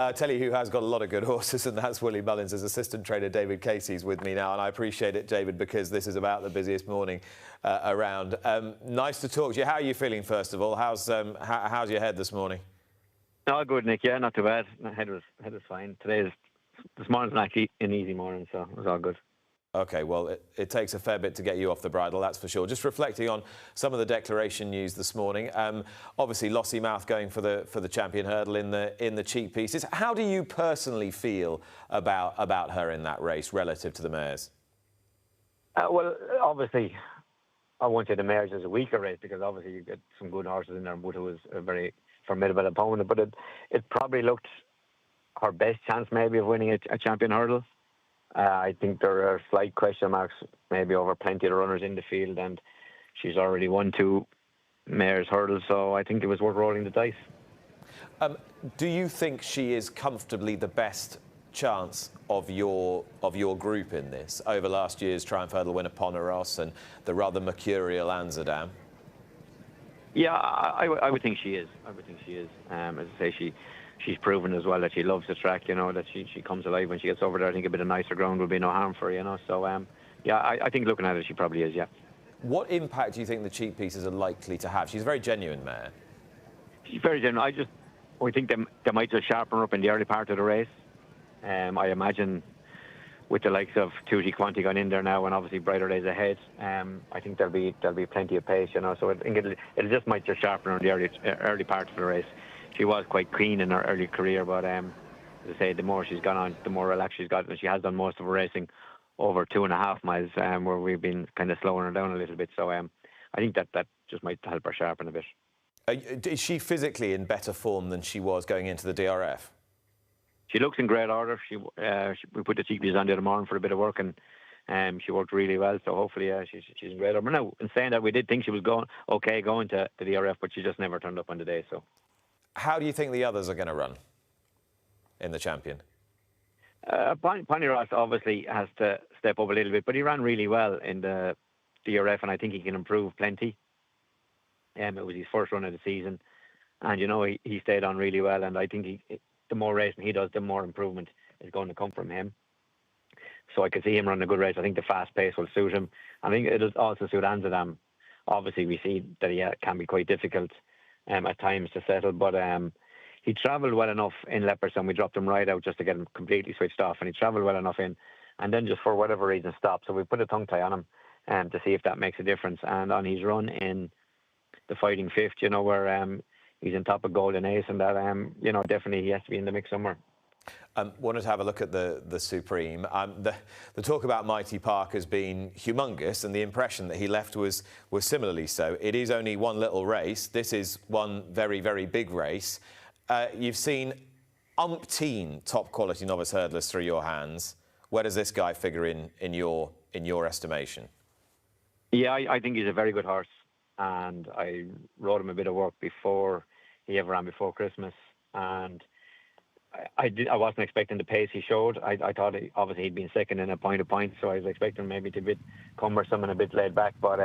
I'll tell you who has got a lot of good horses, and that's Willie Mullins. As assistant trainer David Casey's with me now, and I appreciate it, David, because this is about the busiest morning around. Nice to talk to you. How are you feeling, first of all? How's your head this morning? Oh, good, Nick. Yeah, not too bad. My head was fine. This morning's actually an easy morning, so it was all good. Okay, well, it takes a fair bit to get you off the bridle, that's for sure. Just reflecting on some of the declaration news this morning. Obviously, Lossy Mouth going for the champion hurdle in the cheek pieces. How do you personally feel about her in that race relative to the mares? Well, obviously, I wanted the mares as a weaker race because obviously you get some good horses in there. Buta was a very formidable opponent, but it probably looked her best chance maybe of winning a champion hurdle. I think there are slight question marks maybe over plenty of runners in the field, and she's already won 2 mares hurdles, so I think it was worth rolling the dice. Do you think she is comfortably the best chance of your group in this over last year's Triumph Hurdle winner Poneros and the rather mercurial Anzadam? Yeah, I would think she is. I would think she is. As I say, she's proven as well that she loves the track, you know, that she comes alive when she gets over there. I think a bit of nicer ground will be no harm for her, you know. So, yeah, I think looking at it, she probably is, yeah. What impact do you think the cheek pieces are likely to have? She's a very genuine mare. She's very genuine. I think they might just sharpen her up in the early part of the race. I imagine with the likes of Tutti Quanti gone in there now and obviously brighter days ahead, I think there'll be plenty of pace, you know. So I think it just might just sharpen her in the early part of the race. She was quite clean in her early career, but as I say, the more she's gone on, the more relaxed she's got, and she has done most of her racing over 2.5 miles, where we've been kind of slowing her down a little bit. So I think that just might help her sharpen a bit. Is she physically in better form than she was going into the DRF? She looks in great order. We put the cheek pieces on the other morning for a bit of work, and she worked really well. So hopefully, she's in great order. Now, in saying that, we did think she was going to the DRF, but she just never turned up on the day. So. How do you think the others are going to run in the champion? Poneros obviously has to step up a little bit, but he ran really well in the DRF, and I think he can improve plenty. It was his first run of the season, and you know he stayed on really well. And I think the more racing he does, the more improvement is going to come from him. So I could see him running a good race. I think the fast pace will suit him. I think it'll also suit Anzadam. Obviously, we see that he can be quite difficult at times to settle, but he travelled well enough in Leopardstown. We dropped him right out just to get him completely switched off, and he travelled well enough in, and then just for whatever reason stopped. So we put a tongue tie on him to see if that makes a difference. And on his run in the Fighting Fifth, you know, where he's on top of Golden Ace, and that you know, definitely he has to be in the mix somewhere. Wanted to have a look at the Supreme. The talk about Mighty Park has been humongous, and the impression that he left was similarly so. It is only one little race. This is one very, very big race. You've seen umpteen top quality novice hurdlers through your hands. Where does this guy figure in your estimation? Yeah, I think he's a very good horse, and I wrote him a bit of work before he ever ran before Christmas, and I wasn't expecting the pace he showed. I thought obviously he'd been second in a point, so I was expecting maybe to be a bit cumbersome and a bit laid back, but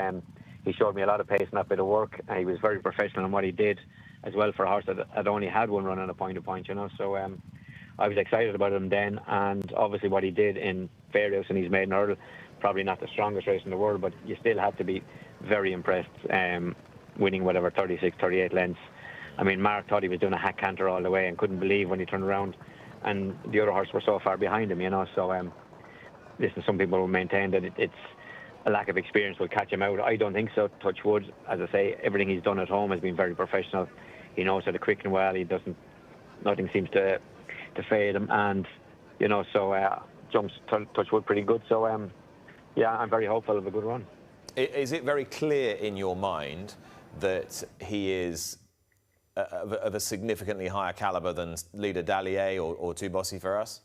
he showed me a lot of pace in that bit of work. He was very professional in what he did as well for a horse that had only had one run on a point, you know. So I was excited about him then, and obviously what he did in Fairhouse and his maiden hurdle, probably not the strongest race in the world, but you still have to be very impressed, winning whatever 36, 38 lengths. I mean, Mark thought he was doing a hack canter all the way and couldn't believe when he turned around, and the other horse were so far behind him, you know. So listen, some people will maintain that it's a lack of experience will catch him out. I don't think so, touch wood. As I say, everything he's done at home has been very professional. He knows how to quicken well. Nothing seems to fade him, and you know, so jumps touch wood pretty good. So yeah, I'm very hopeful of a good run. Is it very clear in your mind that he is of a significantly higher calibre than Leader Dallier or Too Bossy for us?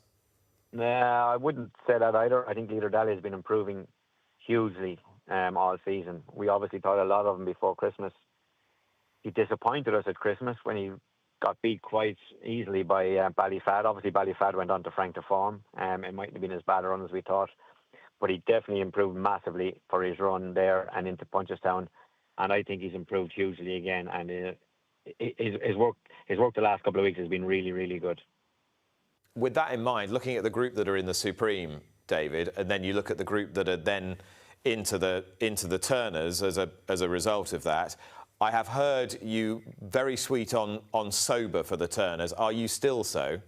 No, I wouldn't say that either. I think Leader Dallier has been improving hugely all season. We obviously thought a lot of him before Christmas. He disappointed us at Christmas when he got beat quite easily by Ballyfad. Obviously, Ballyfad went on to Frank to form. It mightn't have been as bad a run as we thought, but he definitely improved massively for his run there and into Punchestown. And I think he's improved hugely again. And his work the last couple of weeks has been really, really good. with that in mind, looking at the group that are in the Supreme, David, and then you look at the group that are then into the Turners as a result of that, I have heard you very sweet on Sober for the Turners. Are you still so?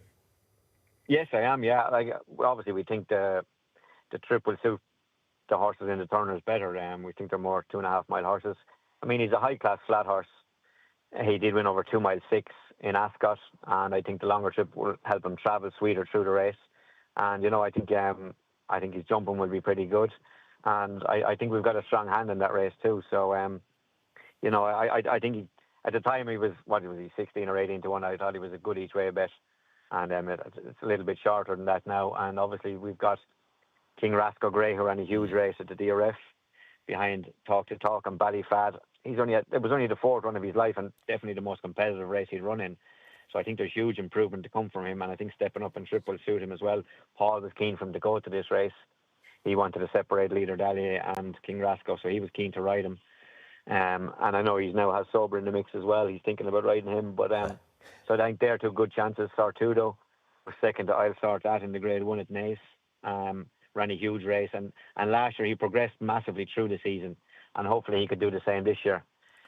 Yes, I am. Yeah, like obviously we think the trip will suit the horses in the Turners better. We think they're more 2.5 mile horses. I mean, he's a high class flat horse. He did win over 2 mile 6 in Ascot, and I think the longer trip will help him travel sweeter through the race. And I think his jumping will be pretty good, and I think we've got a strong hand in that race too. So I think at the time he was, what was he, 16 or 18 to 1. I thought he was a good each way bet, and it's a little bit shorter than that now. And obviously we've got King Rasco Grey, who ran a huge race at the DRF behind Talk to Talk and Ballyfad. It was only the 4th run of his life, and definitely the most competitive race he'd run in. So I think there's huge improvement to come from him, and I think stepping up in trip will suit him as well. Paul was keen for him to go to this race. He wanted to separate Leader Dahlia and King Rasco, so he was keen to ride him. And I know he's now has Sober in the mix as well. He's thinking about riding him, but so I think they're 2 good chances. Sortudo was second to I'll Sort That in the Grade 1 at Naas. Ran a huge race, and last year he progressed massively through the season, and hopefully he could do the same this year.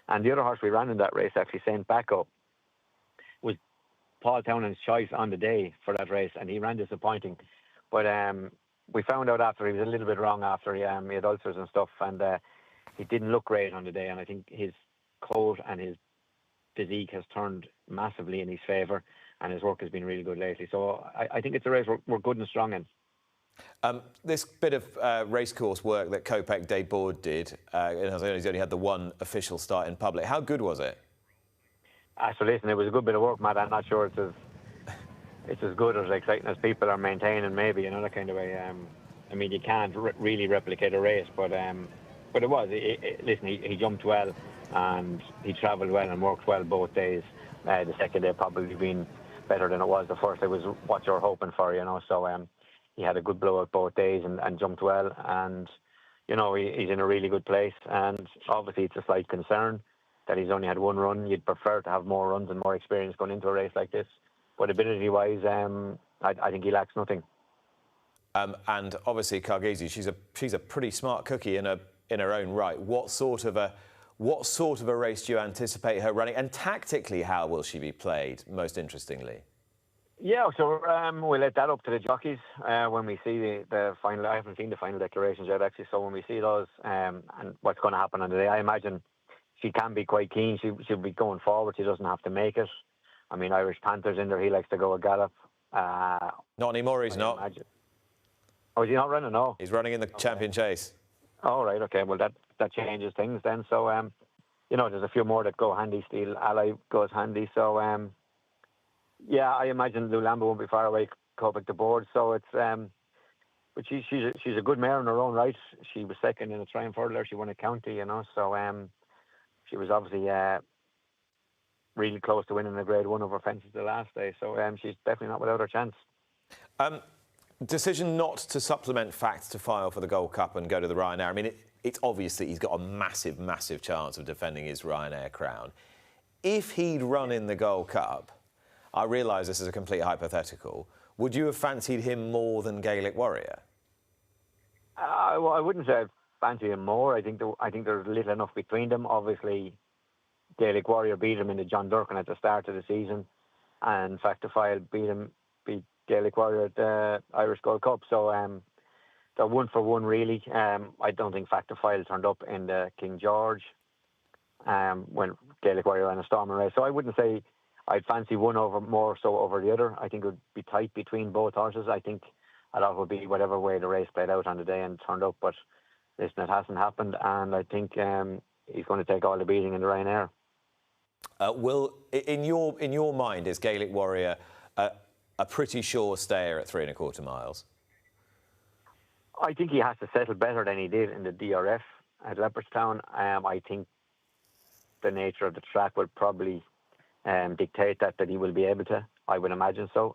And the other horse we ran in that race, actually, Saint Bacco, was Paul Townend's choice on the day for that race, and he ran disappointing. But we found out after he was a little bit wrong after he had ulcers and stuff, and he didn't look great on the day. And I think his coat and his physique has turned massively in his favour, and his work has been really good lately. So I think it's a race we're good and strong in. This bit of racecourse work that Kopek Day Board did, he's only had the one official start in public. How good was it? So listen, it was a good bit of work, Matt. I'm not sure it's as good or as exciting as people are maintaining, maybe, that kind of way. I mean, you can't really replicate a race, but it was. Listen, he jumped well, and he travelled well and worked well both days. The second day probably been better than it was the first. It was what you're hoping for, So he had a good blowout both days and jumped well, and he's in a really good place. And obviously it's a slight concern that he's only had one run. You'd prefer to have more runs and more experience going into a race like this, but ability wise I think he lacks nothing. And obviously Carghese, she's a pretty smart cookie in her own right. What sort of a race do you anticipate her running, and tactically how will she be played, most interestingly? Yeah, so we'll let that up to the jockeys when we see the final. I haven't seen the final declarations yet, actually, so when we see those and what's going to happen on the day, I imagine she can be quite keen. She'll be going forward. She doesn't have to make it. I mean, Irish Panther's in there. He likes to go a gallop. Not anymore, he's not. Imagine. Oh, is he not running? No. He's running in the Champion Chase. Oh, right, okay. Well, that changes things then. So, there's a few more that go handy. Steel Ally goes handy. So, yeah, I imagine Lulamba won't be far away, Kopek the Board. So it's, but she's a good mare in her own right. She was second in a Triumph Hurdler. She won a county, So she was obviously really close to winning the Grade 1 over Fences the last day. So she's definitely not without her chance. Decision not to supplement facts to file for the Gold Cup and go to the Ryanair. I mean, it's obvious that he's got a massive, massive chance of defending his Ryanair crown. If he'd run in the Gold Cup, I realise this is a complete hypothetical, would you have fancied him more than Gaelic Warrior? Well, I wouldn't say I fancy him more. I think there's little enough between them. Obviously, Gaelic Warrior beat him in the John Durkan at the start of the season, and Factifile beat Gaelic Warrior at the Irish Gold Cup. So they're 1 for 1 really. I don't think Factifile turned up in the King George when Gaelic Warrior ran a storming race. So I wouldn't say I'd fancy one more so over the other. I think it would be tight between both horses. I think a lot would be whatever way the race played out on the day and turned up. But listen, it hasn't happened, and I think he's going to take all the beating in the Ryanair. In your mind, is Gaelic Warrior a pretty sure stayer at 3 1/4 miles? I think he has to settle better than he did in the DRF at Leopardstown. I think the nature of the track will probably dictate that he will be able to. I would imagine so.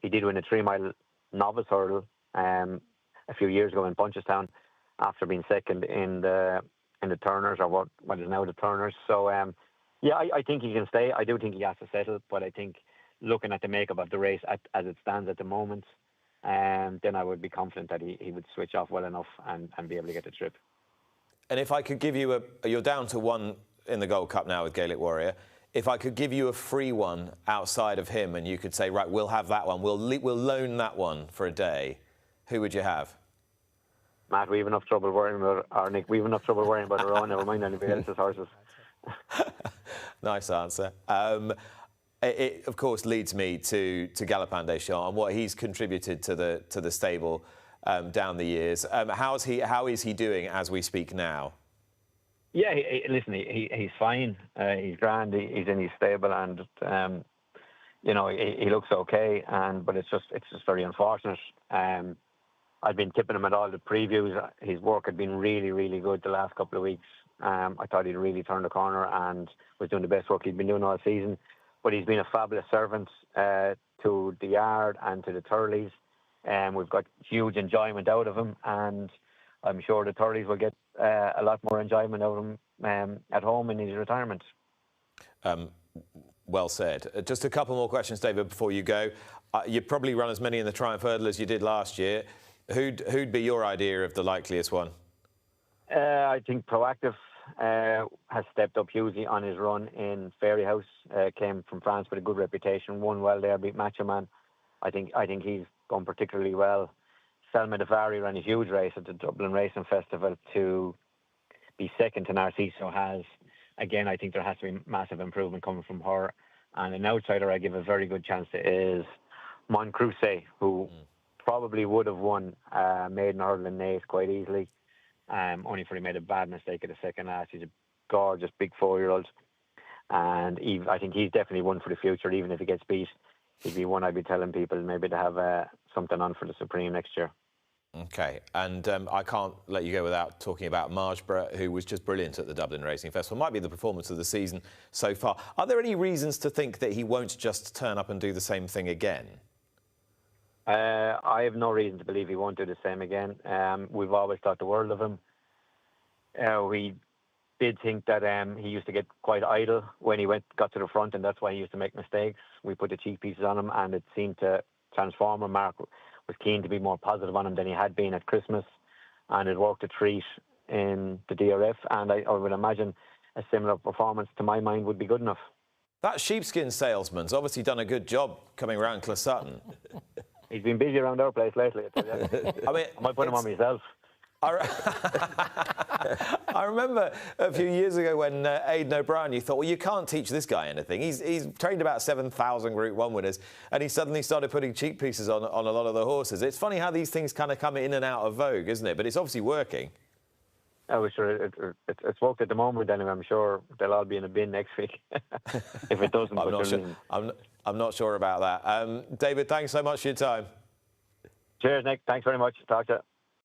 He did win a 3 mile novice hurdle a few years ago in Punchestown after being second in the Turners, or what is now the Turners. So yeah, I think he can stay. I do think he has to settle, but I think looking at the makeup of the race as it stands at the moment, then I would be confident that he would switch off well enough and be able to get the trip. And if I could give you you're down to one in the Gold Cup now with Gaelic Warrior. If I could give you a free one outside of him and you could say, right, we'll have that one, we'll loan that one for a day, who would you have? Matt, we have enough trouble worrying about we have enough trouble worrying about our own, never mind anybody else's horses. Nice answer. It of course leads me to Galopin Des Champs and what he's contributed to the stable down the years. How is he doing as we speak now? Yeah, listen, he's fine. He's grand. He's in his stable, and you know, he looks okay. But it's just very unfortunate. I've been tipping him at all the previews. His work had been really, really good the last couple of weeks. I thought he'd really turned the corner and was doing the best work he'd been doing all season. But he's been a fabulous servant to the yard and to the Turleys. We've got huge enjoyment out of him, and I'm sure the Turleys will get a lot more enjoyment out of him at home in his retirement. Well said. Just a couple more questions, David, before you go. You probably run as many in the Triumph Hurdle as you did last year. Who'd be your idea of the likeliest one? I think Proactive has stepped up hugely on his run in Fairyhouse. Came from France with a good reputation, won well there, beat Macho Man. I think he's gone particularly well. Selma Davari ran a huge race at the Dublin Racing Festival to be second to Narciso has. Again, I think there has to be massive improvement coming from her. And an outsider I give a very good chance to is Mon Cruce, who probably would have won Maiden Hurdle in Naas quite easily. Only for he made a bad mistake at the second last. He's a gorgeous big 4-year-old. And I think he's definitely one for the future, even if he gets beat. He'd be one I'd be telling people maybe to have something on for the Supreme next year. OK, and I can't let you go without talking about Marbra, who was just brilliant at the Dublin Racing Festival. Might be the performance of the season so far. Are there any reasons to think that he won't just turn up and do the same thing again? I have no reason to believe he won't do the same again. We've always thought the world of him. We did think that he used to get quite idle when he got to the front, and that's why he used to make mistakes. We put the cheek pieces on him, and it seemed to transform him. Mark was keen to be more positive on him than he had been at Christmas, and it worked a treat in the DRF, and I would imagine a similar performance, to my mind, would be good enough. That sheepskin salesman's obviously done a good job coming around Closutton. He's been busy around our place lately, I tell you. I mean, I might put him on myself. I remember a few years ago when Aidan O'Brien, you thought, well, you can't teach this guy anything. He's trained about 7,000 Group 1 winners, and he suddenly started putting cheek pieces on a lot of the horses. It's funny how these things kind of come in and out of vogue, isn't it? But it's obviously working. I was sure it's worked at the moment, anyway. I'm sure they'll all be in a bin next week. If it doesn't, I'm not sure about that. David, thanks so much for your time. Cheers, Nick. Thanks very much. Talk to you.